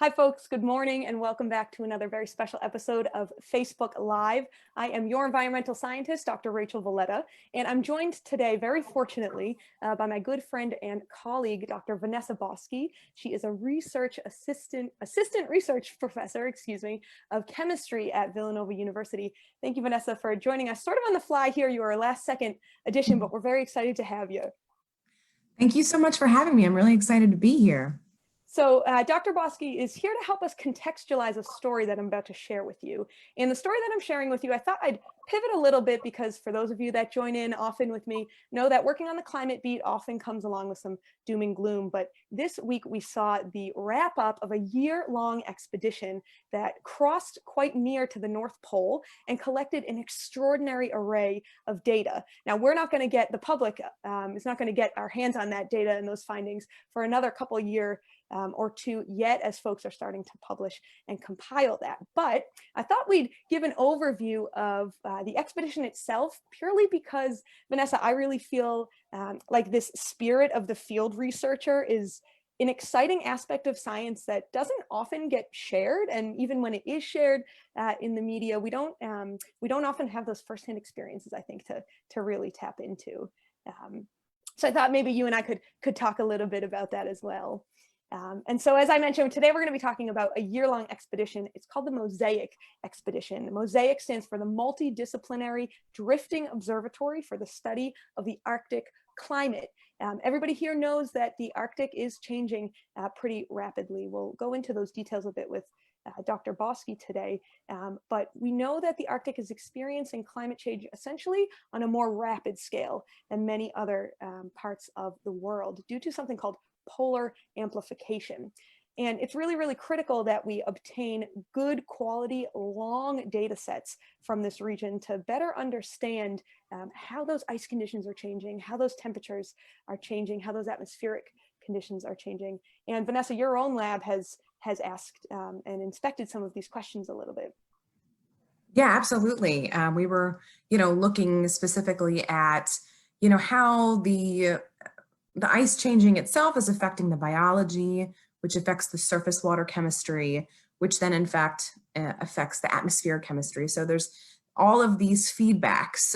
Hi folks, good morning and welcome back to another very special episode of Facebook Live. I am your environmental scientist, Dr. Rachel Valletta, and I'm joined today, very fortunately, by my good friend and colleague, Dr. Vanessa Boschi. She is a assistant research professor, of chemistry at Villanova University. Thank you, Vanessa, for joining us sort of on the fly here. You are a last second addition, but we're very excited to have you. Thank you so much for having me. I'm really excited to be here. So Dr. Boschi is here to help us contextualize a story that I'm about to share with you. And the story that I'm sharing with you, I thought I'd pivot a little bit because for those of you that join in often with me, know that working on the climate beat often comes along with some doom and gloom. But this week we saw the wrap up of a year-long expedition that crossed quite near to the North Pole and collected an extraordinary array of data. Now, we're not going to get, the public is not going to get our hands on that data and those findings for another couple of years or two yet, as folks are starting to publish and compile that. But I thought we'd give an overview of the expedition itself, purely because, Vanessa, I really feel like this spirit of the field researcher is an exciting aspect of science that doesn't often get shared. And even when it is shared in the media, we don't often have those firsthand experiences, I think, to really tap into. So I thought maybe you and I could talk a little bit about that as well. And so, as I mentioned, today we're going to be talking about a year-long expedition. It's called the Mosaic Expedition. The Mosaic stands for the Multidisciplinary Drifting Observatory for the Study of the Arctic Climate. Everybody here knows that the Arctic is changing pretty rapidly. We'll go into those details a bit with Dr. Boschi today, but we know that the Arctic is experiencing climate change essentially on a more rapid scale than many other parts of the world due to something called polar amplification. And it's really, really critical that we obtain good quality, long data sets from this region to better understand how those ice conditions are changing, how those temperatures are changing, how those atmospheric conditions are changing. And Vanessa, your own lab has asked and inspected some of these questions a little bit. Yeah, absolutely. We were, looking specifically at, how the ice changing itself is affecting the biology, which affects the surface water chemistry, which then in fact affects the atmospheric chemistry. So there's all of these feedbacks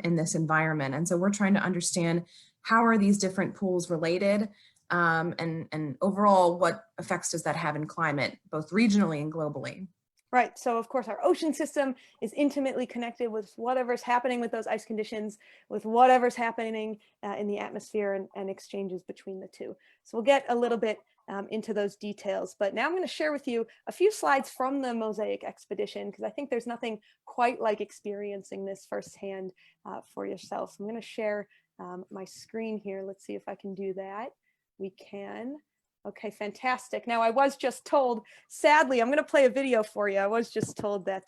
in this environment. And so we're trying to understand how are these different pools related and overall what effects does that have in climate, both regionally and globally. Right. So, of course, our ocean system is intimately connected with whatever's happening with those ice conditions, with whatever's happening in the atmosphere and exchanges between the two. So we'll get a little bit into those details. But now I'm going to share with you a few slides from the Mosaic Expedition, because I think there's nothing quite like experiencing this firsthand for yourself. So I'm going to share my screen here. Let's see if I can do that. We can. Okay, fantastic. Now, I was just told, sadly, I'm going to play a video for you. I was just told that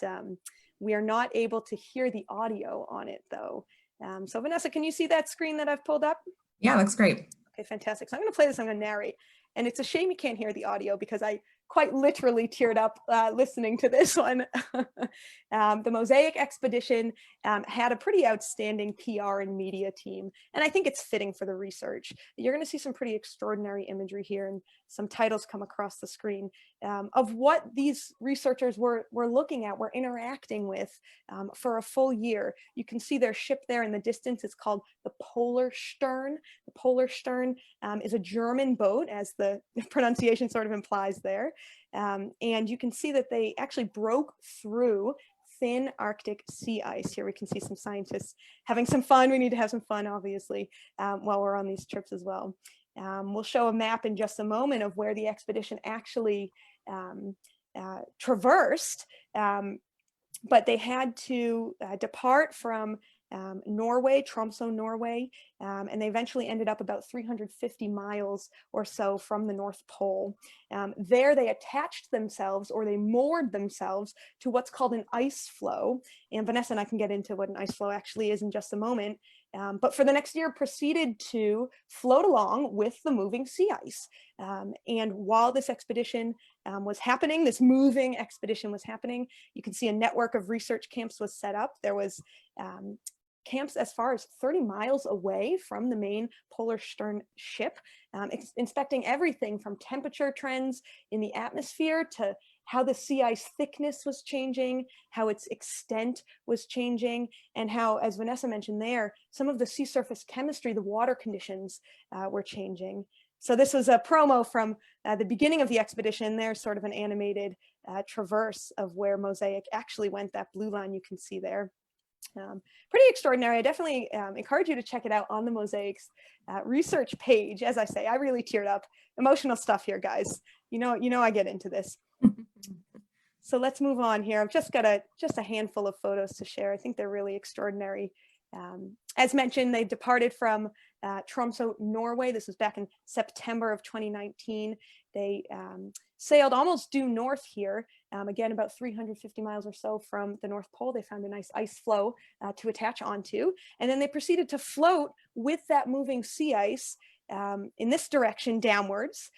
we are not able to hear the audio on it, though. So, Vanessa, can you see that screen that I've pulled up? Yeah, looks great. Okay, fantastic. So I'm going to play this. I'm going to narrate. And it's a shame you can't hear the audio because I quite literally teared up listening to this one. The Mosaic Expedition had a pretty outstanding PR and media team, and I think it's fitting for the research. You're going to see some pretty extraordinary imagery here and some titles come across the screen of what these researchers were looking at, were interacting with for a full year. You can see their ship there in the distance. It's called the Polar Stern. The Polar Stern is a German boat, as the pronunciation sort of implies there. And you can see that they actually broke through thin Arctic sea ice. Here we can see some scientists having some fun. We need to have some fun, obviously, while we're on these trips as well. We'll show a map in just a moment of where the expedition actually traversed, but they had to depart from Norway, Tromsø, Norway, and they eventually ended up about 350 miles or so from the North Pole. There they attached themselves, or they moored themselves, to what's called an ice floe. And Vanessa and I can get into what an ice floe actually is in just a moment. But for the next year proceeded to float along with the moving sea ice. And while this expedition was happening, this moving expedition was happening, you can see a network of research camps was set up. There was camps as far as 30 miles away from the main polar stern ship, inspecting everything from temperature trends in the atmosphere to how the sea ice thickness was changing, how its extent was changing, and how, as Vanessa mentioned there, some of the sea surface chemistry, the water conditions were changing. So this was a promo from the beginning of the expedition. There's sort of an animated traverse of where Mosaic actually went, that blue line you can see there. Pretty extraordinary. I definitely encourage you to check it out on the Mosaic's research page. As I say, I really teared up. Emotional stuff here, guys. You know I get into this. So let's move on here. I've just got a handful of photos to share. I think they're really extraordinary. As mentioned, they departed from Tromsø, Norway. This was back in September of 2019. They sailed almost due north here, again, about 350 miles or so from the North Pole. They found a nice ice floe to attach onto, and then they proceeded to float with that moving sea ice in this direction downwards,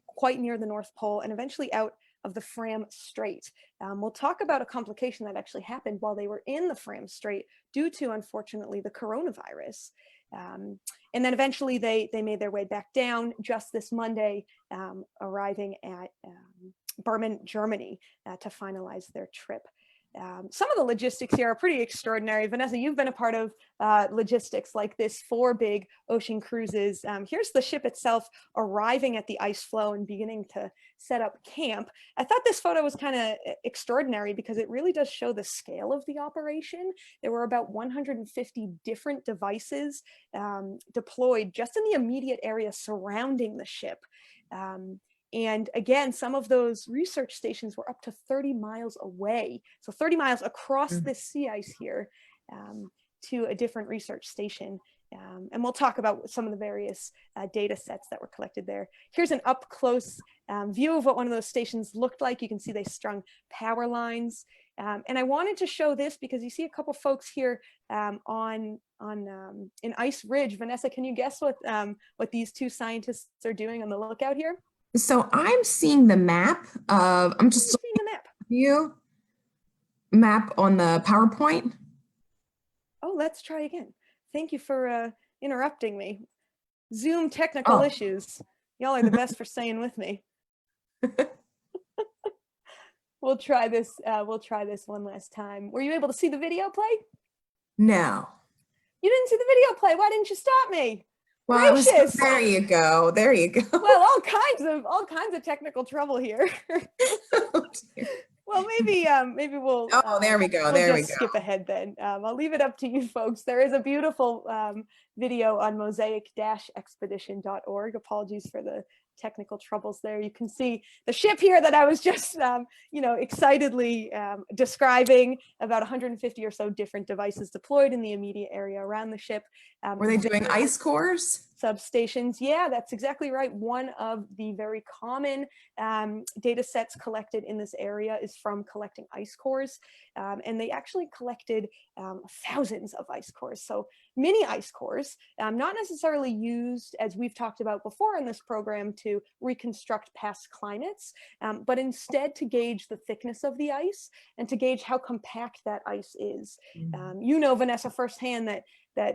quite near the North Pole, and eventually out of the Fram Strait. We'll talk about a complication that actually happened while they were in the Fram Strait due to, unfortunately, the coronavirus. And then eventually they made their way back down just this Monday, arriving at Bremen, Germany, to finalize their trip. Some of the logistics here are pretty extraordinary. Vanessa, you've been a part of logistics like this for big ocean cruises. Here's the ship itself arriving at the ice floe and beginning to set up camp. I thought this photo was kind of extraordinary because it really does show the scale of the operation. There were about 150 different devices deployed just in the immediate area surrounding the ship. And again, some of those research stations were up to 30 miles away. So 30 miles across this sea ice here to a different research station. And we'll talk about some of the various data sets that were collected there. Here's an up close view of what one of those stations looked like. You can see they strung power lines. And I wanted to show this because you see a couple folks here in Ice Ridge. Vanessa, can you guess what these two scientists are doing on the lookout here? So I'm seeing the map of, I'm just seeing the map. View map on the PowerPoint. Oh, let's try again. Thank you for interrupting me. Zoom technical issues. Y'all are the best for staying with me. We'll try this. We'll try this one last time. Were you able to see the video play? No. You didn't see the video play. Why didn't you stop me? Well, there you go. There you go. Well, all kinds of technical trouble here. Oh, well, maybe we'll. Oh, there we go. We'll just skip ahead then. I'll leave it up to you folks. There is a beautiful video on mosaic-expedition.org. Apologies for the technical troubles there. You can see the ship here that I was just, excitedly describing. About 150 or so different devices deployed in the immediate area around the ship. Were they doing ice cores? Substations. Yeah, that's exactly right. One of the very common data sets collected in this area is from collecting ice cores. And they actually collected thousands of ice cores. So mini ice cores, not necessarily used, as we've talked about before in this program, to reconstruct past climates, but instead to gauge the thickness of the ice and to gauge how compact that ice is. Vanessa, firsthand that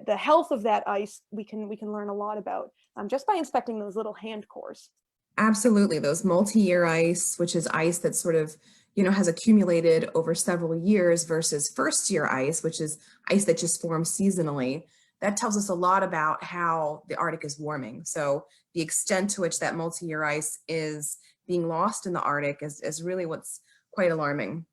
the health of that ice we can learn a lot about just by inspecting those little hand cores. Absolutely, those multi-year ice, which is ice that sort of has accumulated over several years, versus first-year ice, which is ice that just forms seasonally. That tells us a lot about how the Arctic is warming. So the extent to which that multi-year ice is being lost in the Arctic is really what's quite alarming.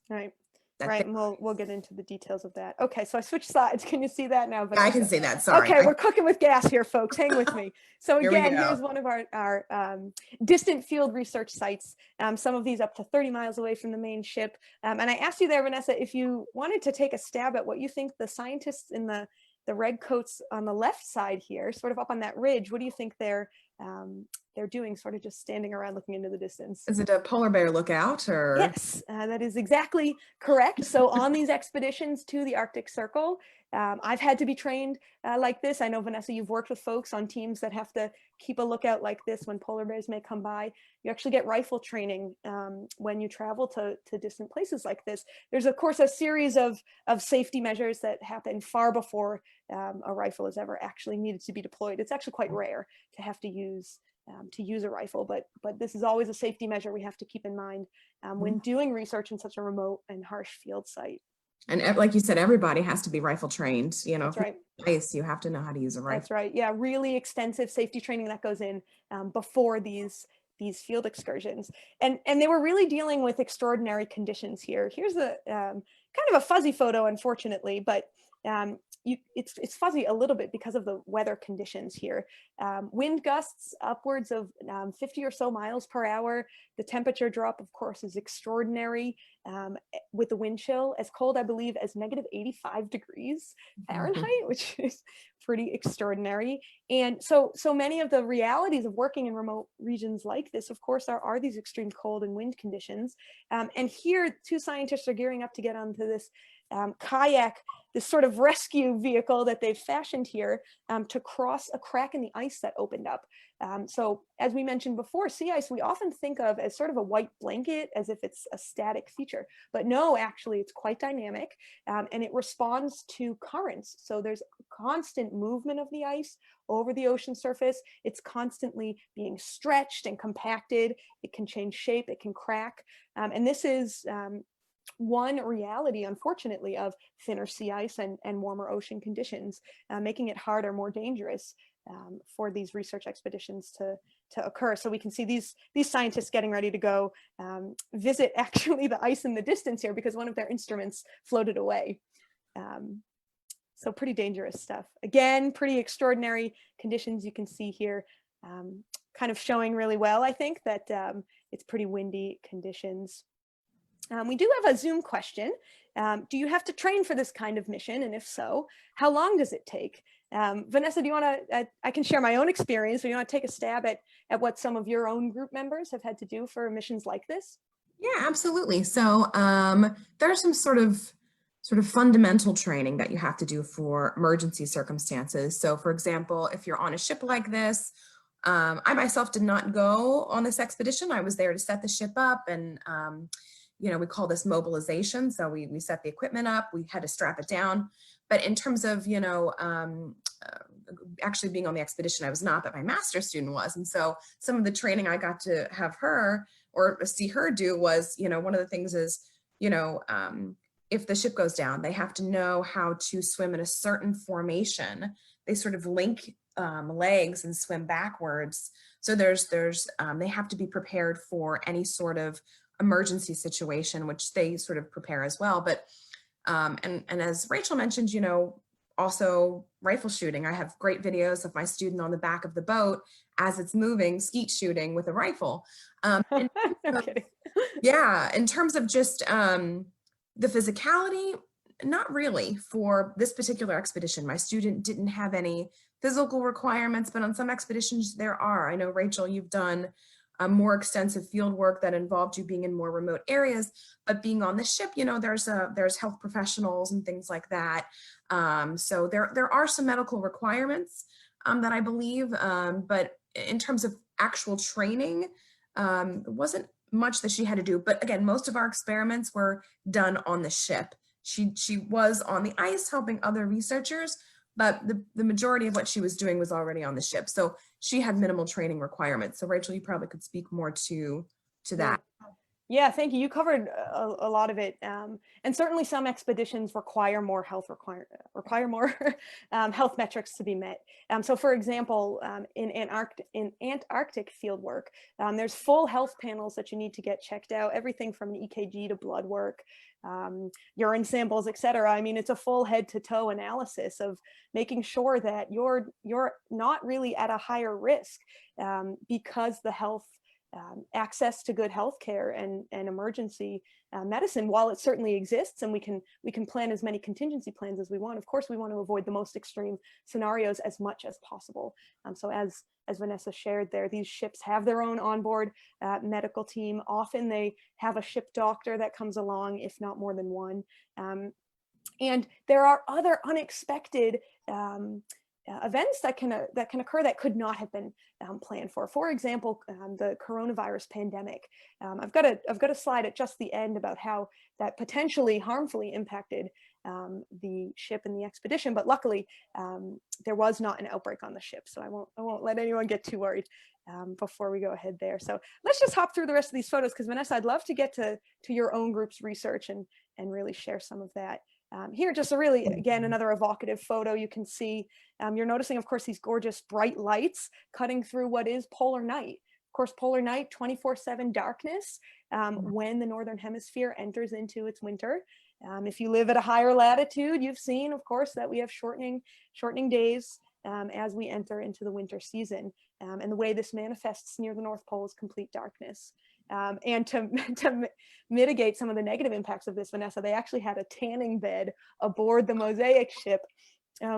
Right. Right, and we'll get into the details of that. Okay, so I switched sides. Can you see that now, Vanessa? I can see that, sorry. Okay, we're cooking with gas here, folks. Hang with me. So again, here's one of our distant field research sites. Some of these up to 30 miles away from the main ship. And I asked you there, Vanessa, if you wanted to take a stab at what you think the scientists in the red coats on the left side here, sort of up on that ridge, what do you think they're they're doing, sort of just standing around looking into the distance. Is it a polar bear lookout or? Yes, that is exactly correct. So on these expeditions to the Arctic Circle, I've had to be trained like this. I know, Vanessa, you've worked with folks on teams that have to keep a lookout like this when polar bears may come by. You actually get rifle training when you travel to distant places like this. There's, of course, a series of safety measures that happen far before a rifle is ever actually needed to be deployed. It's actually quite rare to have to use a rifle, but this is always a safety measure we have to keep in mind when doing research in such a remote and harsh field site. And like you said, everybody has to be rifle trained. You know, That's right. Ice, you have to know how to use a rifle. That's right. Yeah, really extensive safety training that goes in before these field excursions, and they were really dealing with extraordinary conditions here. Here's a kind of a fuzzy photo, unfortunately, but it's fuzzy a little bit because of the weather conditions here. Wind gusts upwards of 50 or so miles per hour. The temperature drop, of course, is extraordinary with the wind chill as cold, I believe, as -85 degrees Fahrenheit, which is pretty extraordinary. And so many of the realities of working in remote regions like this, of course, are these extreme cold and wind conditions. And here, two scientists are gearing up to get onto this kayak, this sort of rescue vehicle that they've fashioned here to cross a crack in the ice that opened up. So as we mentioned before, sea ice we often think of as sort of a white blanket, as if it's a static feature, but no, actually it's quite dynamic, and it responds to currents. So there's constant movement of the ice over the ocean surface. It's constantly being stretched and compacted. It can change shape, it can crack, and this is one reality, unfortunately, of thinner sea ice and warmer ocean conditions, making it harder, more dangerous for these research expeditions to occur. So we can see these scientists getting ready to go visit actually the ice in the distance here because one of their instruments floated away. So pretty dangerous stuff. Again, pretty extraordinary conditions you can see here, kind of showing really well, I think, that it's pretty windy conditions. We do have a Zoom question. Do you have to train for this kind of mission? And if so, how long does it take? Vanessa, do you want to, I can share my own experience, or you want to take a stab at what some of your own group members have had to do for missions like this? Yeah, absolutely. So there's some sort of fundamental training that you have to do for emergency circumstances. So for example, if you're on a ship like this, I myself did not go on this expedition. I was there to set the ship up, and you know, we call this mobilization. So we set the equipment up, we had to strap it down. But in terms of, you know, actually being on the expedition, I was not, but my master's student was. And so some of the training I got to have her or see her do was, you know, one of the things is, you know, if the ship goes down, they have to know how to swim in a certain formation. They sort of link legs and swim backwards. So they have to be prepared for any sort of emergency situation, which they sort of prepare as well. But and as Rachel mentioned, you know, also rifle shooting. I have great videos of my student on the back of the boat as it's moving, skeet shooting with a rifle. No kidding. Yeah, in terms of just the physicality, not really for this particular expedition. My student didn't have any physical requirements, but on some expeditions there are. I know, Rachel, you've done more extensive field work that involved you being in more remote areas, but being on the ship, you know, there's health professionals and things like that. So there are some medical requirements that I believe, but in terms of actual training, it wasn't much that she had to do. But again, most of our experiments were done on the ship. She was on the ice helping other researchers, but the majority of what she was doing was already on the ship. So she had minimal training requirements. So Rachel, you probably could speak more to that. Yeah, thank you. You covered a lot of it, and certainly some expeditions require more health health metrics to be met. So, for example, in Antarctic field work, there's full health panels that you need to get checked out. Everything from an EKG to blood work, urine samples, etc. I mean, it's a full head-to-toe analysis of making sure that you're not really at a higher risk because the health access to good health care and emergency medicine, while it certainly exists, and we can plan as many contingency plans as we want. Of course, we want to avoid the most extreme scenarios as much as possible. So as Vanessa shared there, these ships have their own onboard medical team. Often they have a ship doctor that comes along, if not more than one. And there are other unexpected events that can occur that could not have been planned for. For example, the coronavirus pandemic. I've got a slide at just the end about how that potentially harmfully impacted the ship and the expedition, but luckily there was not an outbreak on the ship, so I won't let anyone get too worried before we go ahead there. So let's just hop through the rest of these photos, because Vanessa, I'd love to get to your own group's research and really share some of that. Here, just a really, again, another evocative photo you can see. You're noticing, of course, these gorgeous bright lights cutting through what is polar night. Of course, polar night, 24/7 darkness when the Northern Hemisphere enters into its winter. If you live at a higher latitude, you've seen, of course, that we have shortening days as we enter into the winter season. And the way this manifests near the North Pole is complete darkness. And to mitigate some of the negative impacts of this, Vanessa, they actually had a tanning bed aboard the Mosaic ship,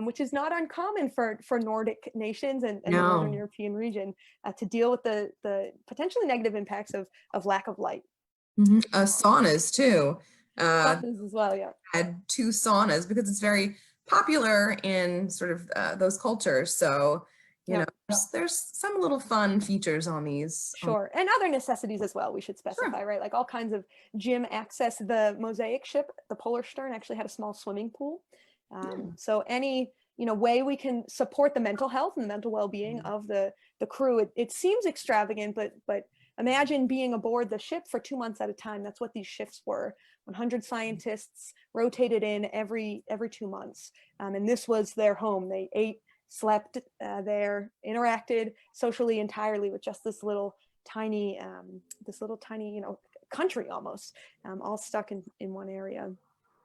which is not uncommon for Nordic nations and the Northern European region to deal with the potentially negative impacts of lack of light. Saunas too. Saunas as well, yeah. Had 2 saunas because it's very popular in sort of those cultures. So you know, there's some little fun features on these. Sure, and other necessities as well, we should specify, right? Like all kinds of gym access. The Mosaic ship, the Polar Stern, actually had a small swimming pool. So any way we can support the mental health and the mental well-being of the crew. It seems extravagant, but imagine being aboard the ship for 2 months at a time. That's what these shifts were. 100 scientists rotated in every 2 months, and this was their home. They ate, slept there, interacted socially entirely with just this little tiny country almost, all stuck in one area.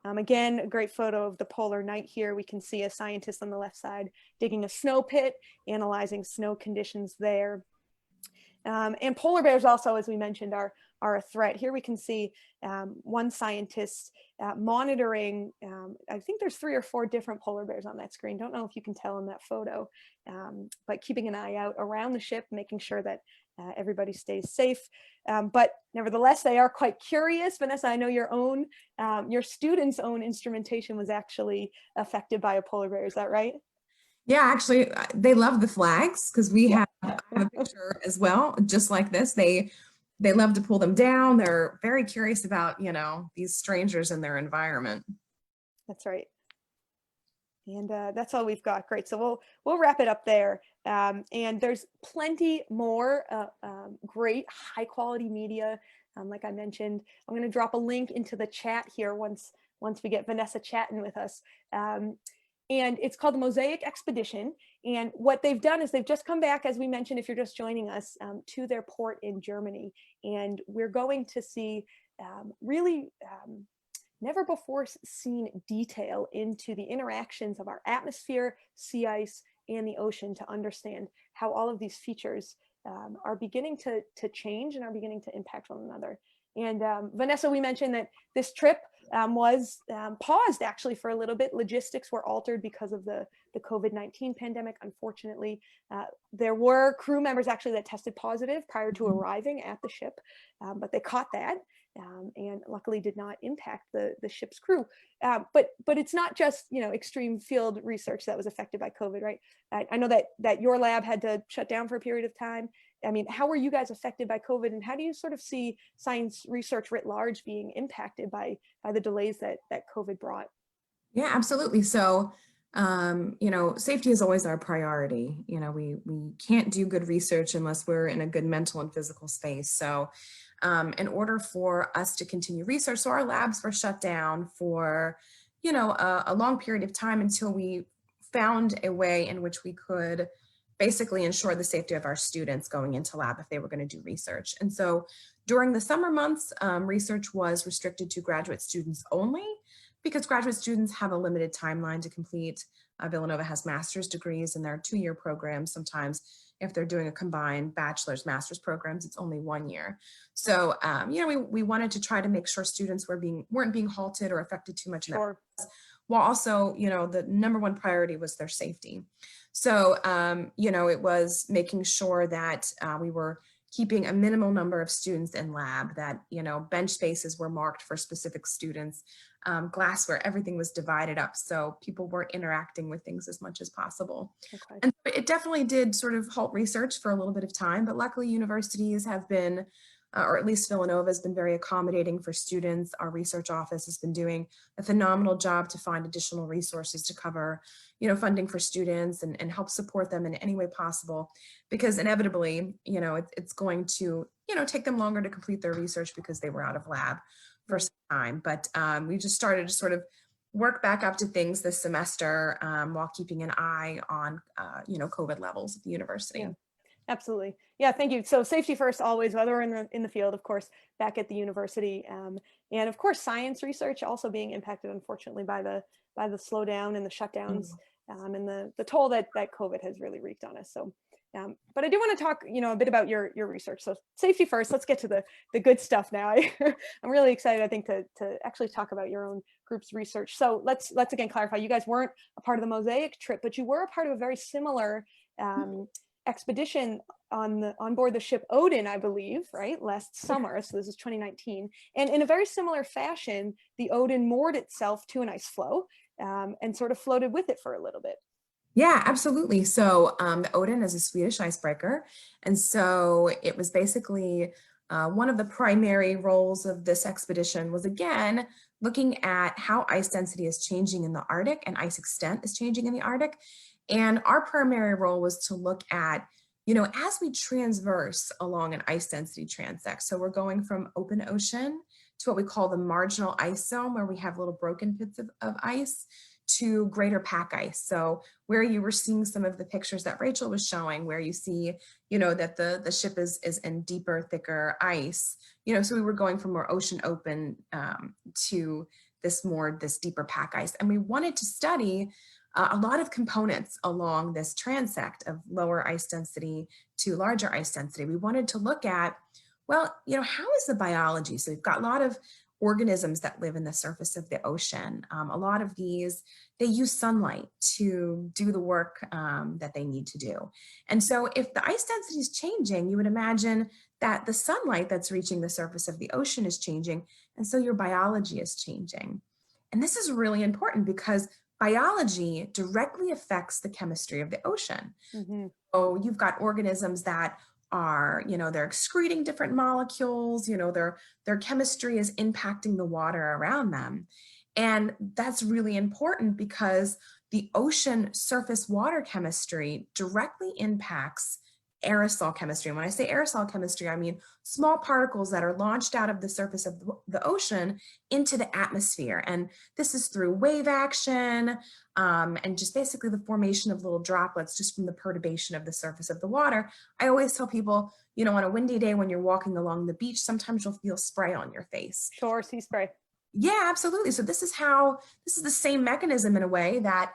Again, a great photo of the polar night here. We can see a scientist on the left side digging a snow pit, analyzing snow conditions there. And polar bears also, as we mentioned, are a threat. Here we can see one scientist monitoring, I think there's 3 or 4 different polar bears on that screen. Don't know if you can tell in that photo, but keeping an eye out around the ship, making sure that everybody stays safe. But nevertheless, they are quite curious. Vanessa, I know your students' own instrumentation was actually affected by a polar bear. Is that right? Yeah, actually, they love the flags because we have a picture as well, just like this. They love to pull them down. They're very curious about, these strangers in their environment. That's right. And that's all we've got. Great. So we'll wrap it up there. And there's plenty more great high quality media. Like I mentioned, I'm going to drop a link into the chat here once we get Vanessa chatting with us. And it's called the Mosaic Expedition. And what they've done is they've just come back, as we mentioned, if you're just joining us, to their port in Germany. And we're going to see really never before seen detail into the interactions of our atmosphere, sea ice, and the ocean to understand how all of these features are beginning to change and are beginning to impact one another. And Vanessa, we mentioned that this trip was paused actually for a little bit. Logistics were altered because of the COVID-19 pandemic. Unfortunately, there were crew members actually that tested positive prior to arriving at the ship, but they caught that and luckily did not impact the ship's crew. But it's not just extreme field research that was affected by COVID, right? I know that your lab had to shut down for a period of time. I mean, how were you guys affected by COVID, and how do you sort of see science research writ large being impacted by the delays that COVID brought? Yeah, absolutely. So, safety is always our priority. We can't do good research unless we're in a good mental and physical space. So, in order for us to continue research, so our labs were shut down for, a long period of time until we found a way in which we could basically ensure the safety of our students going into lab if they were going to do research. And so during the summer months, research was restricted to graduate students only because graduate students have a limited timeline to complete. Villanova has master's degrees and they're 2-year programs. Sometimes If they're doing a combined bachelor's, master's programs, it's only 1 year. So, we wanted to try to make sure students weren't being halted or affected too much in that Sure. process, while also, the number one priority was their safety. So, it was making sure that we were keeping a minimal number of students in lab, that, bench spaces were marked for specific students, glassware, everything was divided up so people weren't interacting with things as much as possible. Okay. And it definitely did sort of halt research for a little bit of time, but luckily universities have been, or at least Villanova has been very accommodating for students. Our research office has been doing a phenomenal job to find additional resources to cover, funding for students and help support them in any way possible, because inevitably, it's going to, take them longer to complete their research because they were out of lab for some time. But we just started to sort of work back up to things this semester, while keeping an eye on, COVID levels at the university. Yeah. Absolutely. Yeah, thank you. So safety first always, whether we're in the field, of course, back at the university. And of course, science research also being impacted, unfortunately, by the slowdown and the shutdowns, and the toll that COVID has really wreaked on us. So, but I do want to talk, a bit about your research. So safety first, let's get to the good stuff now. I'm really excited, I think, to actually talk about your own group's research. So let's again clarify, you guys weren't a part of the Mosaic trip, but you were a part of a very similar expedition on board the ship Odin, I believe, right, last summer. So this is 2019, and in a very similar fashion, the Odin moored itself to an ice floe, and sort of floated with it for a little bit. Yeah, absolutely. So the Odin is a Swedish icebreaker, and so it was basically one of the primary roles of this expedition was, again, looking at how ice density is changing in the Arctic and ice extent is changing in the Arctic. And our primary role was to look at, as we transverse along an ice density transect. So we're going from open ocean to what we call the marginal ice zone, where we have little broken pits of ice, to greater pack ice. So where you were seeing some of the pictures that Rachel was showing, where you see, that the ship is in deeper, thicker ice, so we were going from more ocean open to this deeper pack ice. And we wanted to study a lot of components along this transect of lower ice density to larger ice density. We wanted to look at, well, how is the biology? So we've got a lot of organisms that live in the surface of the ocean. A lot of these, they use sunlight to do the work that they need to do. And so if the ice density is changing, you would imagine that the sunlight that's reaching the surface of the ocean is changing, and so your biology is changing. And this is really important because biology directly affects the chemistry of the ocean. Mm-hmm. So you've got organisms that are, they're excreting different molecules, their chemistry is impacting the water around them. And that's really important because the ocean surface water chemistry directly impacts aerosol chemistry. And when I say aerosol chemistry, I mean small particles that are launched out of the surface of the ocean into the atmosphere. And this is through wave action, and just basically the formation of little droplets just from the perturbation of the surface of the water. I always tell people, on a windy day when you're walking along the beach, sometimes you'll feel spray on your face. Sure, sea spray. Yeah, absolutely. So this is the same mechanism in a way that,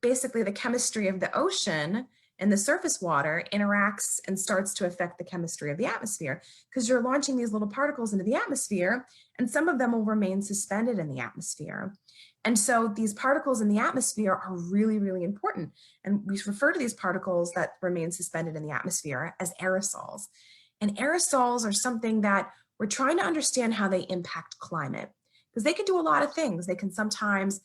basically the chemistry of the ocean and the surface water interacts and starts to affect the chemistry of the atmosphere, because you're launching these little particles into the atmosphere, and some of them will remain suspended in the atmosphere. And so these particles in the atmosphere are really, really important. And we refer to these particles that remain suspended in the atmosphere as aerosols. And aerosols are something that we're trying to understand how they impact climate, because they can do a lot of things. They can sometimes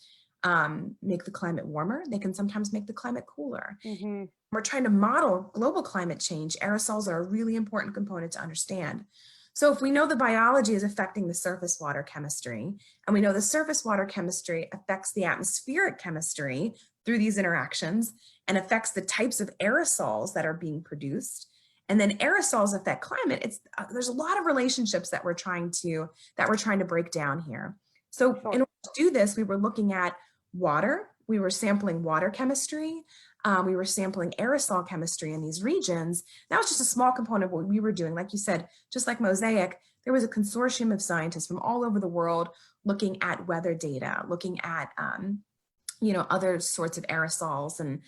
make the climate warmer. They can sometimes make the climate cooler. Mm-hmm. We're trying to model global climate change. Aerosols are a really important component to understand. So if we know the biology is affecting the surface water chemistry, and we know the surface water chemistry affects the atmospheric chemistry through these interactions and affects the types of aerosols that are being produced, and then aerosols affect climate, there's a lot of relationships that we're trying to break down here. So in order to do this, we were looking at water. We were sampling water chemistry. We were sampling aerosol chemistry in these regions. That was just a small component of what we were doing. Like you said, just like Mosaic, there was a consortium of scientists from all over the world looking at weather data, looking at other sorts of aerosols and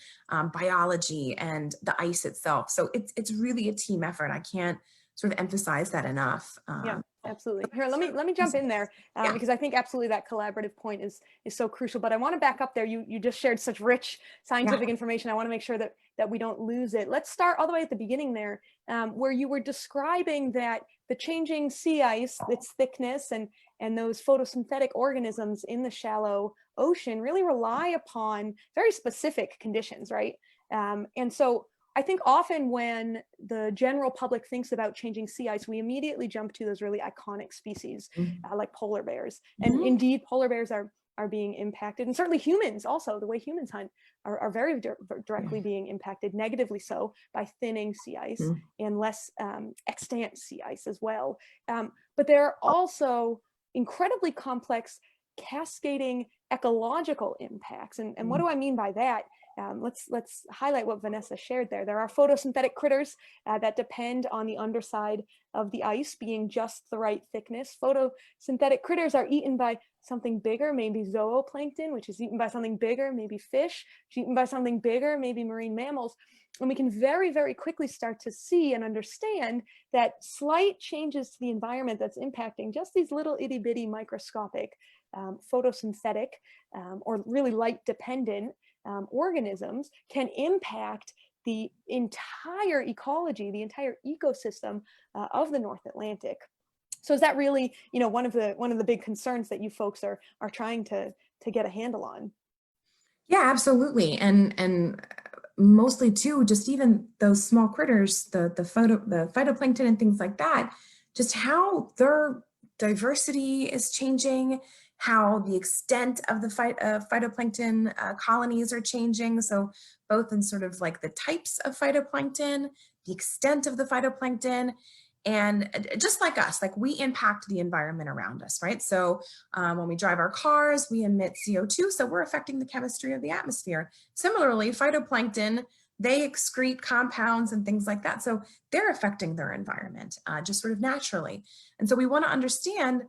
biology and the ice itself. So it's really a team effort. I can't sort of emphasize that enough. Yeah, absolutely. Here, let me jump in there Yeah. because I think absolutely that collaborative point is so crucial. But I want to back up there. You just shared such rich scientific information. I want to make sure that we don't lose it. Let's start all the way at the beginning there, where you were describing that the changing sea ice, its thickness, and those photosynthetic organisms in the shallow ocean really rely upon very specific conditions, right? And so I think often when the general public thinks about changing sea ice, we immediately jump to those really iconic species like polar bears. And indeed, polar bears are being impacted, and certainly humans also, the way humans hunt are very directly being impacted, negatively so, by thinning sea ice and less extant sea ice as well. But there are also incredibly complex cascading ecological impacts. And what do I mean by that? Let's highlight what Vanessa shared there. There are photosynthetic critters that depend on the underside of the ice being just the right thickness. Photosynthetic critters are eaten by something bigger, maybe zooplankton, which is eaten by something bigger, maybe fish, which is eaten by something bigger, maybe marine mammals. And we can very, very quickly start to see and understand that slight changes to the environment that's impacting just these little itty bitty microscopic photosynthetic or really light dependent organisms can impact the entire ecology, the entire ecosystem of the North Atlantic. So is that really, one of the big concerns that you folks are trying to get a handle on? Yeah, absolutely. And mostly too, just even those small critters, the phytoplankton and things like that, just how their diversity is changing, how the extent of the phytoplankton colonies are changing. So both in sort of like the types of phytoplankton, the extent of the phytoplankton, and just like us, like we impact the environment around us, right? So when we drive our cars, we emit CO2, so we're affecting the chemistry of the atmosphere. Similarly, phytoplankton, they excrete compounds and things like that. So they're affecting their environment just sort of naturally. And so we want to understand,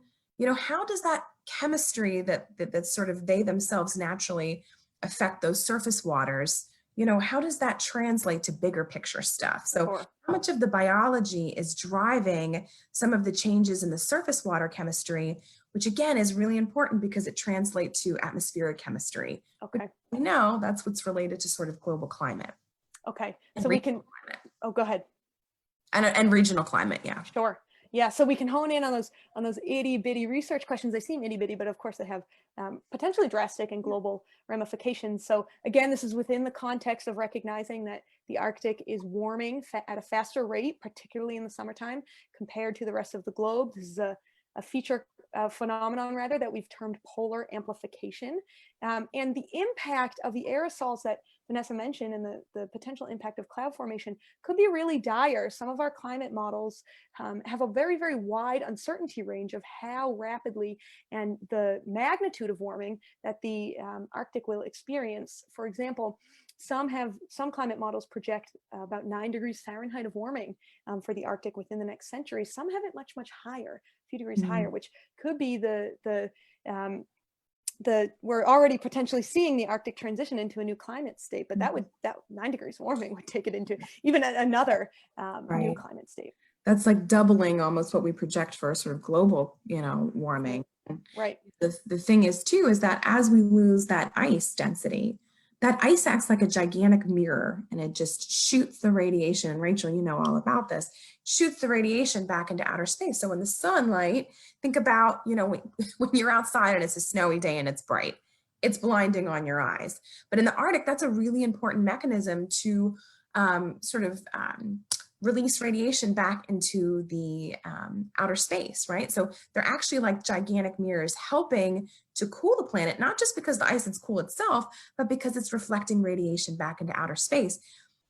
how does that chemistry that sort of they themselves naturally affect those surface waters, how does that translate to bigger picture stuff? So how much of the biology is driving some of the changes in the surface water chemistry, which again is really important because it translates to atmospheric chemistry. Okay. We know that's what's related to sort of global climate. Okay. So we can, go ahead. And regional climate, yeah. Sure. Yeah, so we can hone in on those itty bitty research questions. They seem itty bitty, but of course they have potentially drastic and global ramifications. So again, this is within the context of recognizing that the Arctic is warming at a faster rate, particularly in the summertime, compared to the rest of the globe. This is a feature phenomenon rather that we've termed polar amplification. And the impact of the aerosols that Vanessa mentioned and the potential impact of cloud formation could be really dire. Some of our climate models have a very, very wide uncertainty range of how rapidly and the magnitude of warming that the Arctic will experience. For example, some climate models project about 9 degrees Fahrenheit of warming for the Arctic within the next century. Some have it much, much higher, a few degrees higher, which could be we're already potentially seeing the Arctic transition into a new climate state, but that 9 degrees warming would take it into even another new climate state. That's like doubling almost what we project for sort of global, warming. Right. The thing is too, is that as we lose that ice density, that ice acts like a gigantic mirror and it just shoots the radiation. And Rachel, you know all about this, shoots the radiation back into outer space. So when the sunlight, think about, when you're outside and it's a snowy day and it's bright, it's blinding on your eyes. But in the Arctic, that's a really important mechanism to release radiation back into the outer space, right? So they're actually like gigantic mirrors helping to cool the planet, not just because the ice is cool itself, but because it's reflecting radiation back into outer space.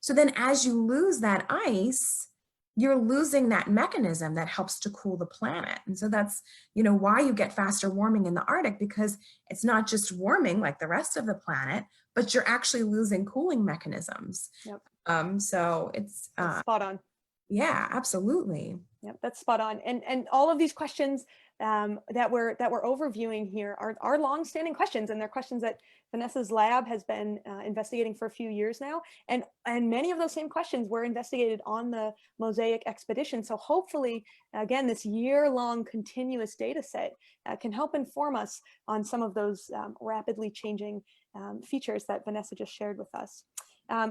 So then as you lose that ice, you're losing that mechanism that helps to cool the planet. And so that's, why you get faster warming in the Arctic, because it's not just warming like the rest of the planet, but you're actually losing cooling mechanisms. Yep. So it's spot on. Yeah, absolutely. Yep, that's spot on. And all of these questions that we're overviewing here are long-standing questions, and they're questions that Vanessa's lab has been investigating for a few years now. And many of those same questions were investigated on the Mosaic Expedition. So hopefully, again, this year-long continuous data set can help inform us on some of those rapidly changing features that Vanessa just shared with us.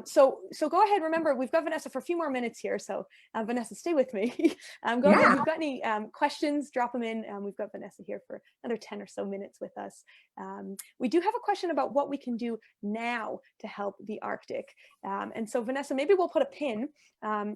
So go ahead. Remember, we've got Vanessa for a few more minutes here. So Vanessa, stay with me. Go ahead. If you've got any questions, drop them in. We've got Vanessa here for another 10 or so minutes with us. We do have a question about what we can do now to help the Arctic. And so Vanessa, maybe we'll put a pin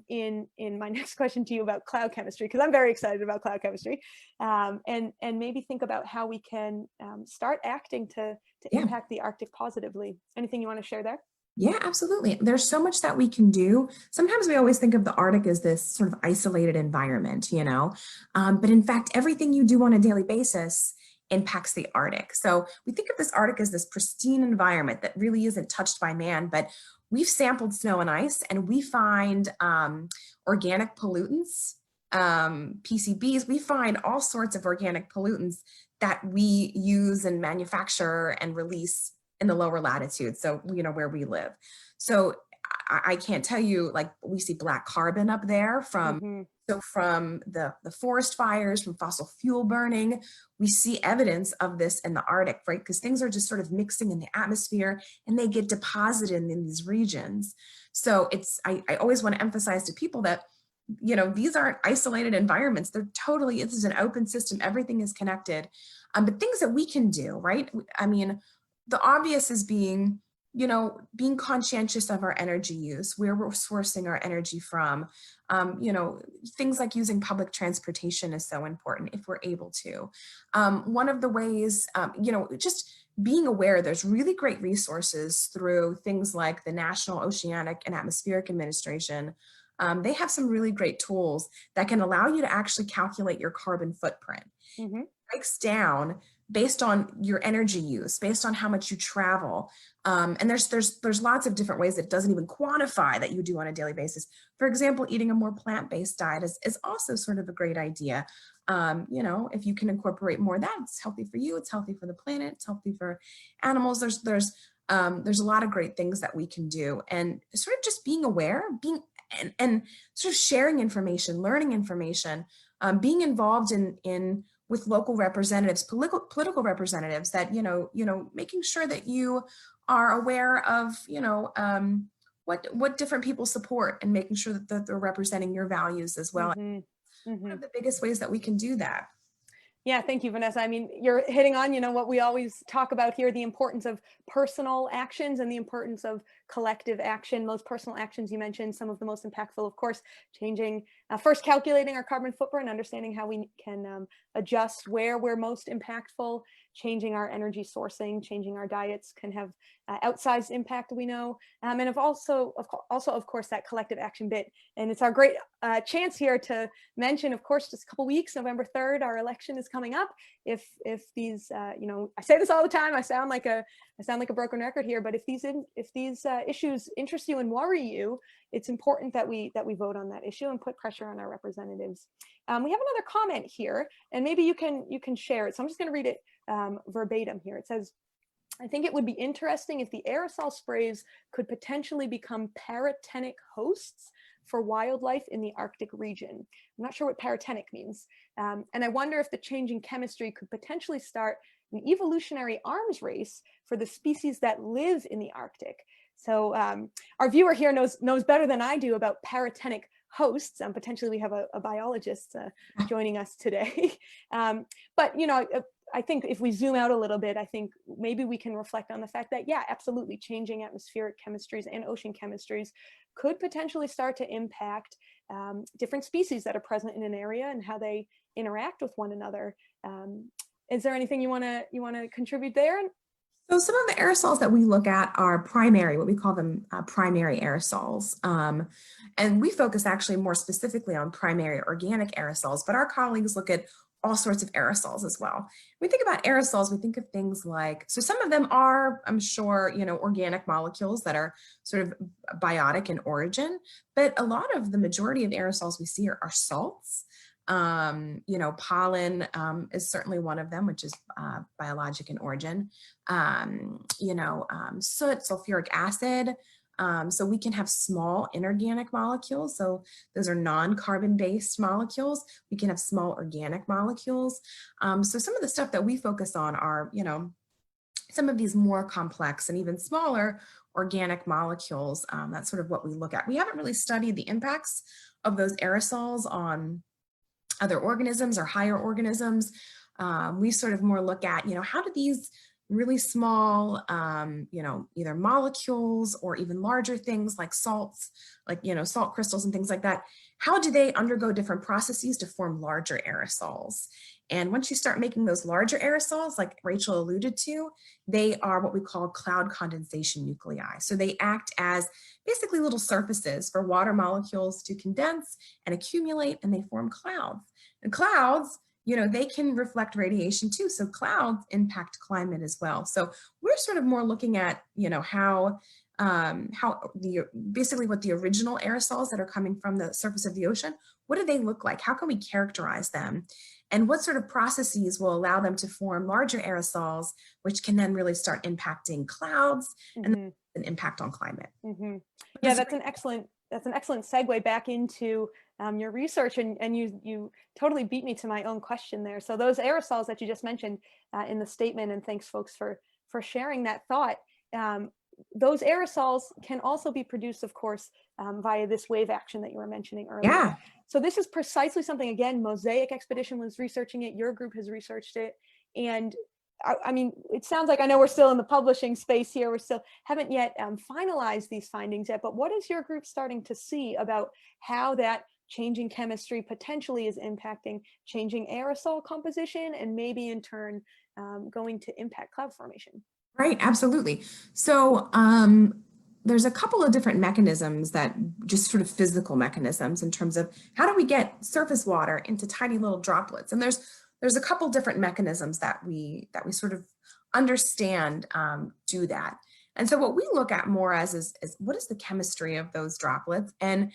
in my next question to you about cloud chemistry, because I'm very excited about cloud chemistry, and maybe think about how we can start acting to impact the Arctic positively. Anything you want to share there? Yeah, absolutely. There's so much that we can do. Sometimes we always think of the Arctic as this sort of isolated environment, but in fact, everything you do on a daily basis impacts the Arctic. So we think of this Arctic as this pristine environment that really isn't touched by man, but we've sampled snow and ice and we find organic pollutants, PCBs, we find all sorts of organic pollutants that we use and manufacture and release in the lower latitudes, so where we live. So I can't tell you, like, we see black carbon up there from from the forest fires, from fossil fuel burning. We see evidence of this in the Arctic, right? Because things are just sort of mixing in the atmosphere and they get deposited in these regions. So I always want to emphasize to people that these aren't isolated environments. They're totally, this is an open system. Everything is connected. But things that we can do, right? I mean, the obvious is being conscientious of our energy use, where we're sourcing our energy from. Things like using public transportation is so important if we're able to. One of the ways, just being aware, there's really great resources through things like the National Oceanic and Atmospheric Administration. They have some really great tools that can allow you to actually calculate your carbon footprint. It breaks down based on your energy use, based on how much you travel. And there's lots of different ways that doesn't even quantify that you do on a daily basis. For example, eating a more plant-based diet is also sort of a great idea. If you can incorporate more of that, it's healthy for you, it's healthy for the planet, it's healthy for animals. There's a lot of great things that we can do. And sort of just being aware, and sort of sharing information, learning information, being involved with local representatives, political representatives, that making sure that you are aware of what different people support, and making sure that they're representing your values as well. One of the biggest ways that we can do that. Yeah, thank you, Vanessa. I mean, you're hitting on, what we always talk about here, the importance of personal actions and the importance of collective action. Most personal actions you mentioned, some of the most impactful, of course, first calculating our carbon footprint, understanding how we can adjust where we're most impactful, changing our energy sourcing, changing our diets can have outsized impact, we know. And also, of course, that collective action bit. And it's our great chance here to mention, of course, just a couple weeks, November 3rd, our election is coming up. If these, I say this all the time, I sound like a broken record here, but if these issues interest you and worry you, it's important that we vote on that issue and put pressure on our representatives. We have another comment here, and maybe you can share it. So I'm just going to read it verbatim here. It says, I think it would be interesting if the aerosol sprays could potentially become paratenic hosts for wildlife in the Arctic region. I'm not sure what paratenic means. And I wonder if the changing chemistry could potentially start an evolutionary arms race for the species that live in the Arctic. So our viewer here knows better than I do about paratenic hosts, and potentially we have a biologist joining us today. But I think if we zoom out a little bit, I think maybe we can reflect on the fact that, yeah, absolutely, changing atmospheric chemistries and ocean chemistries could potentially start to impact different species that are present in an area and how they interact with one another. Is there anything you want to contribute there? So some of the aerosols that we look at are primary, what we call them primary aerosols. And we focus actually more specifically on primary organic aerosols, but our colleagues look at all sorts of aerosols as well. When we think about aerosols, we think of things like, so some of them are, I'm sure, organic molecules that are sort of biotic in origin, but a lot of the majority of aerosols we see are salts. Pollen is certainly one of them, which is biologic in origin. Soot, sulfuric acid. So we can have small inorganic molecules. So those are non-carbon based molecules. We can have small organic molecules. So some of the stuff that we focus on are, some of these more complex and even smaller organic molecules. That's sort of what we look at. We haven't really studied the impacts of those aerosols on other organisms or higher organisms. We sort of more look at, how do these really small, either molecules or even larger things like salts, like, salt crystals and things like that, how do they undergo different processes to form larger aerosols? And once you start making those larger aerosols, like Rachel alluded to, they are what we call cloud condensation nuclei. So they act as basically little surfaces for water molecules to condense and accumulate, and they form clouds. And clouds, they can reflect radiation too. So clouds impact climate as well. So we're sort of more looking at, how basically what the original aerosols that are coming from the surface of the ocean, what do they look like? How can we characterize them? And what sort of processes will allow them to form larger aerosols, which can then really start impacting clouds and an impact on climate. Yeah, that's an excellent segue back into your research, and you totally beat me to my own question there. So those aerosols that you just mentioned in the statement, and thanks folks for sharing that thought. Those aerosols can also be produced, of course, via this wave action that you were mentioning earlier. Yeah. So this is precisely something, again, Mosaic Expedition was researching it, your group has researched it, and I mean, it sounds like, I know we're still in the publishing space here, we still haven't yet finalized these findings yet, but what is your group starting to see about how that changing chemistry potentially is impacting changing aerosol composition and maybe in turn going to impact cloud formation? Right, absolutely. So there's a couple of different mechanisms, that just sort of physical mechanisms, in terms of how do we get surface water into tiny little droplets. And there's a couple different mechanisms that we sort of understand do that. And so what we look at more as is what is the chemistry of those droplets, and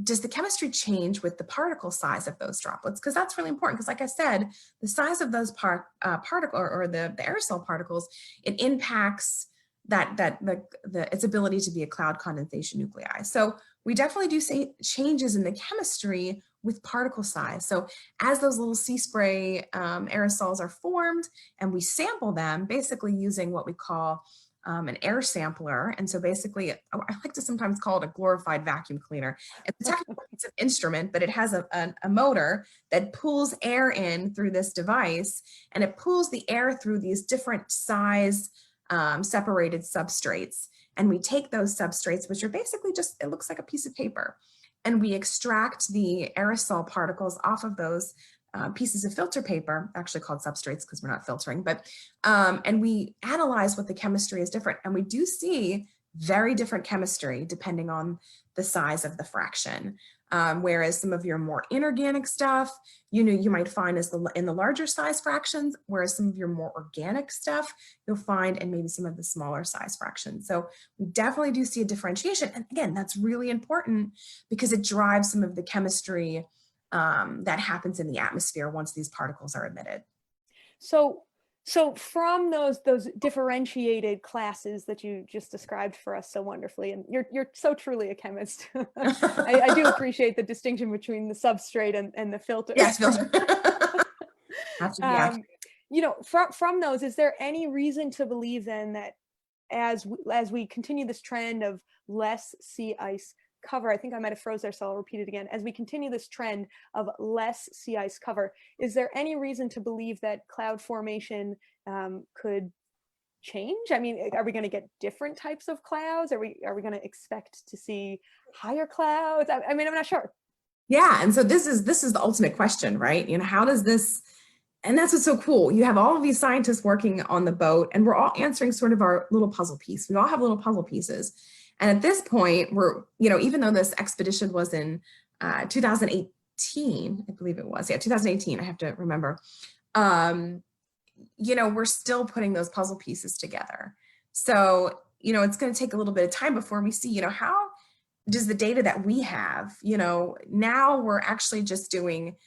does the chemistry change with the particle size of those droplets? Because that's really important, because like I said, the size of those particle or the aerosol particles, it impacts its ability to be a cloud condensation nuclei. So we definitely do see changes in the chemistry with particle size. So as those little sea spray aerosols are formed and we sample them, basically using what we call an air sampler. And so basically, I like to sometimes call it a glorified vacuum cleaner. It's a technical piece of instrument, but it has a motor that pulls air in through this device, and it pulls the air through these different size separated substrates. And we take those substrates, which are basically just, it looks like a piece of paper, and we extract the aerosol particles off of those pieces of filter paper, actually called substrates because we're not filtering, but and we analyze what the chemistry is different. And we do see very different chemistry depending on the size of the fraction. Whereas some of your more inorganic stuff, you might find is in the larger size fractions, whereas some of your more organic stuff, you'll find in maybe some of the smaller size fractions. So we definitely do see a differentiation. And again, that's really important because it drives some of the chemistry that happens in the atmosphere once these particles are emitted. So from those differentiated classes that you just described for us so wonderfully, and you're so truly a chemist. I do appreciate the distinction between the substrate and the filter. Yes, filter. From those, is there any reason to believe then that as we continue this trend of less sea ice cover, I think I might have froze there, so I'll repeat it again. As we continue this trend of less sea ice cover, is there any reason to believe that cloud formation could change? I mean, are we going to get different types of clouds? Are we going to expect to see higher clouds? I mean, I'm not sure. Yeah, and so this is the ultimate question, right? How does this? And that's what's so cool. You have all of these scientists working on the boat, and we're all answering sort of our little puzzle piece. We all have little puzzle pieces. And at this point, we're, even though this expedition was in 2018, I believe it was, 2018, I have to remember, we're still putting those puzzle pieces together. So, it's going to take a little bit of time before we see, how does the data that we have, now we're actually just doing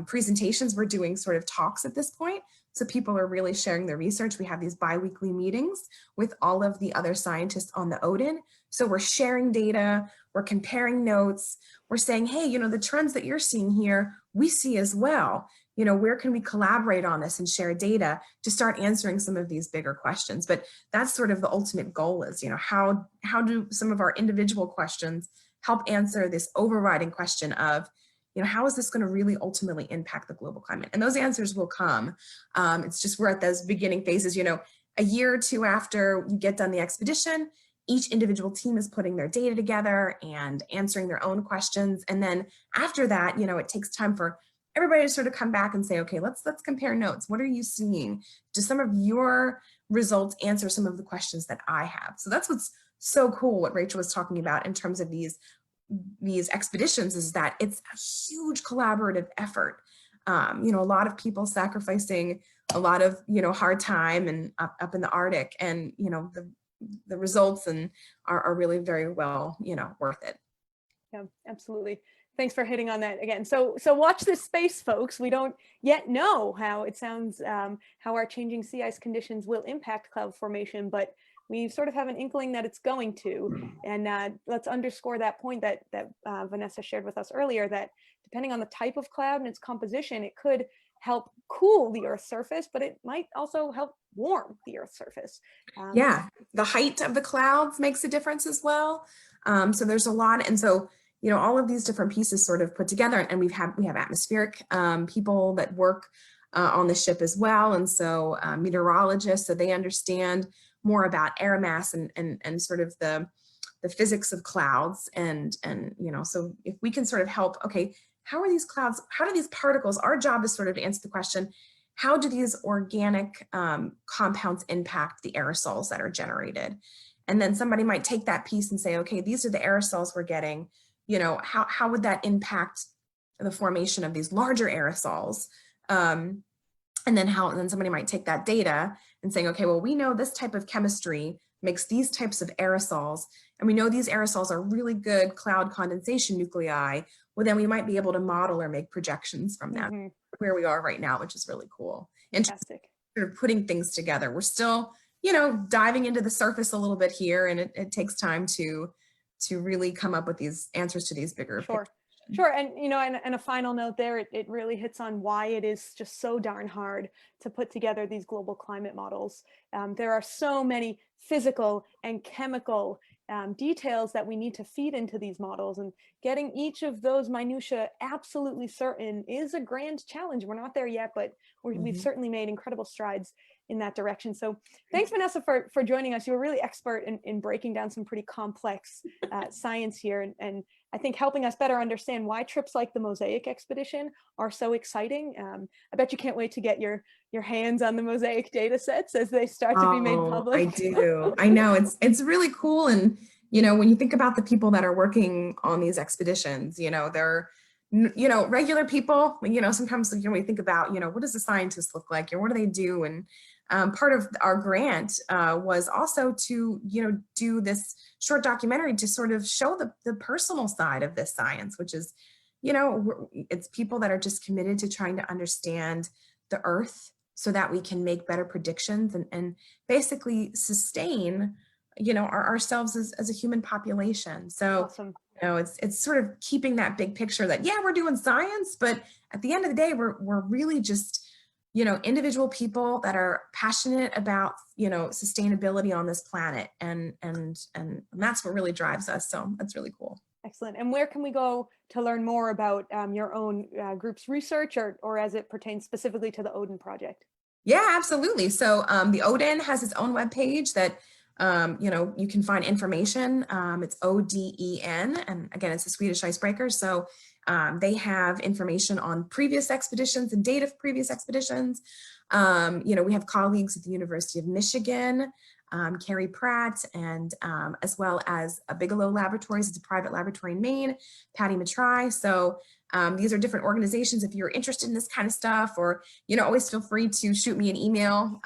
presentations. We're doing sort of talks at this point. So people are really sharing their research. We have these bi-weekly meetings with all of the other scientists on the Odin. So we're sharing data, we're comparing notes, we're saying, hey, you know, the trends that you're seeing here, we see as well. You know, where can we collaborate on this and share data to start answering some of these bigger questions? But that's sort of the ultimate goal is, you know, how do some of our individual questions help answer this overriding question of, you know, how is this going to really ultimately impact the global climate? And those answers will come. It's just we're at those beginning phases, you know, a year or two after you get done the expedition, each individual team is putting their data together and answering their own questions. And then after that, you know, it takes time for everybody to sort of come back and say, okay, let's compare notes. What are you seeing? Do some of your results answer some of the questions that I have? So that's what's so cool, what Rachel was talking about in terms of these expeditions, is that it's a huge collaborative effort. You know, a lot of people sacrificing a lot of, you know, hard time and up in the Arctic, and, you know, the results and are really very well, you know, worth it. Yeah, absolutely. Thanks for hitting on that again. So watch this space, folks. We don't yet know how it sounds, how our changing sea ice conditions will impact cloud formation, but we sort of have an inkling that it's going to. And let's underscore that point that Vanessa shared with us earlier, that depending on the type of cloud and its composition, it could help cool the Earth's surface, but it might also help warm the Earth's surface. Yeah, the height of the clouds makes a difference as well. So there's a lot, and so, you know, all of these different pieces sort of put together, and we have atmospheric people that work on the ship as well, and so meteorologists, so they understand more about air mass and sort of the physics of clouds, and you know, so if we can sort of help, okay, how are these clouds, how do these particles, our job is sort of to answer the question, how do these organic compounds impact the aerosols that are generated? And then somebody might take that piece and say, okay, these are the aerosols we're getting, you know, how would that impact the formation of these larger aerosols? And then somebody might take that data and saying, okay, well, we know this type of chemistry makes these types of aerosols, and we know these aerosols are really good cloud condensation nuclei. Well, then we might be able to model or make projections from that, where we are right now, which is really cool. Fantastic. And sort of putting things together. We're still, you know, diving into the surface a little bit here, and it takes time to really come up with these answers to these bigger pictures. Sure. And, you know, and a final note there, it really hits on why it is just so darn hard to put together these global climate models. There are so many physical and chemical details that we need to feed into these models, and getting each of those minutiae absolutely certain is a grand challenge. We're not there yet, but we've certainly made incredible strides in that direction. So thanks, Vanessa, for joining us. You were really expert in breaking down some pretty complex science here, and I think helping us better understand why trips like the Mosaic Expedition are so exciting. I bet you can't wait to get your hands on the Mosaic data sets as they start to be made public. I do. I know, it's really cool. And, you know, when you think about the people that are working on these expeditions, you know, they're, you know, regular people. You know, sometimes, you know, we think about, you know, what does a scientist look like, or what do they do? And part of our grant was also to, you know, do this short documentary to sort of show the personal side of this science, which is, you know, it's people that are just committed to trying to understand the Earth so that we can make better predictions and basically sustain, you know, ourselves as a human population. So, awesome. You know, it's sort of keeping that big picture that, yeah, we're doing science, but at the end of the day, we're really just, you know, individual people that are passionate about, you know, sustainability on this planet, and that's what really drives us. So that's really cool. Excellent. And where can we go to learn more about your own group's research, or as it pertains specifically to the Odin project? Yeah, absolutely. So the Odin has its own webpage that, you know, you can find information. It's ODEN, and again, it's a Swedish icebreaker. So they have information on previous expeditions and data of previous expeditions. You know, we have colleagues at the University of Michigan, Carrie Pratt, and as well as Bigelow Laboratories. It's a private laboratory in Maine, Patty Matry. So these are different organizations. If you're interested in this kind of stuff, or, you know, always feel free to shoot me an email.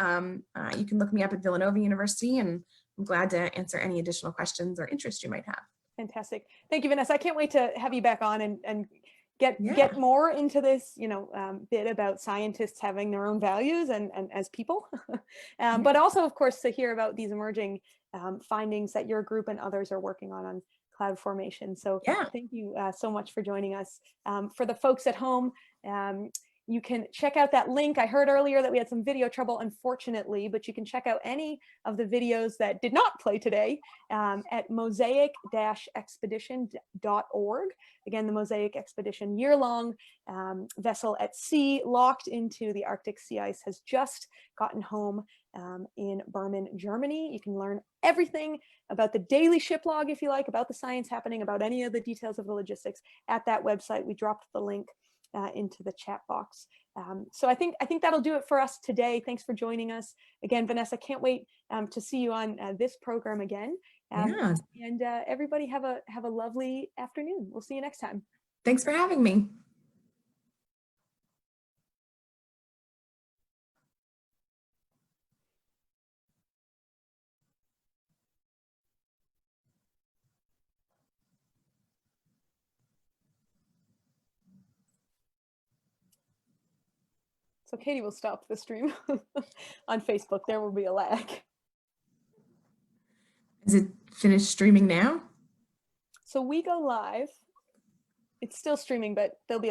You can look me up at Villanova University, and I'm glad to answer any additional questions or interest you might have. Fantastic. Thank you, Vanessa. I can't wait to have you back on and get more into this, bit about scientists having their own values and as people, but also, of course, to hear about these emerging findings that your group and others are working on cloud formation. So thank you so much for joining us. For the folks at home, you can check out that link. I heard earlier that we had some video trouble, unfortunately, but you can check out any of the videos that did not play today at mosaic-expedition.org. Again, the Mosaic Expedition year-long vessel at sea locked into the Arctic sea ice has just gotten home in Bremen, Germany. You can learn everything about the daily ship log, if you like, about the science happening, about any of the details of the logistics at that website. We dropped the link into the chat box. So I think that'll do it for us today. Thanks for joining us. Again, Vanessa, can't wait to see you on this program again. And everybody have a lovely afternoon. We'll see you next time. Thanks for having me. So Katie will stop the stream on Facebook. There will be a lag. Is it finished streaming now? So we go live. It's still streaming, but there'll be a